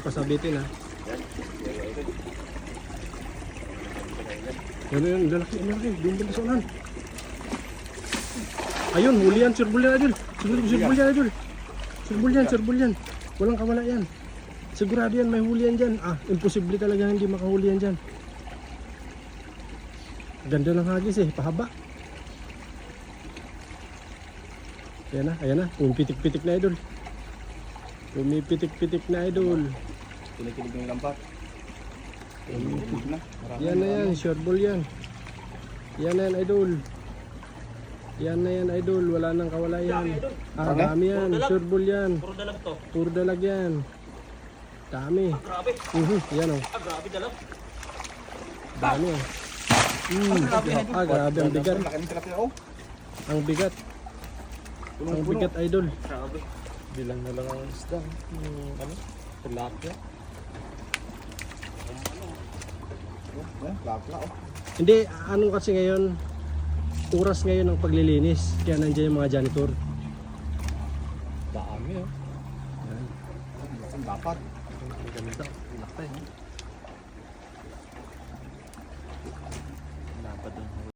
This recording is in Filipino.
pasabitin ha. Yan, lalaki. Dumbal sa ulan. Ayun, huli yan, surbol yan, idol. Surbol yan, idol. Surbol yan. Walang kawala yan. Sigurado yan, may huli yan dyan. Imposible talaga hindi makahuli yan dyan. Ganda ng hagis pahaba. Ayan na. Pumipitik-pitik na, idol. Kinikilig ng lambat. Yan na yan, surbol yan. Yan na yan, idol. Wala nang kawala yan. Dami yan, surbol yan. Puro dalag yan. Dami. Grabe. Yan o. Grabe dalag. Dami o. Grabe ang bigat. Ang bigat. Ang bigat, idol. Grabe. Bilang na lang ang isda. Tilapia. Tilapia Hindi, ano kasi ngayon, oras ngayon ng paglilinis. Kaya nandiyan yung mga janitor. Dami Yan. Ang dapat. Ang ganito. Laki. Dapat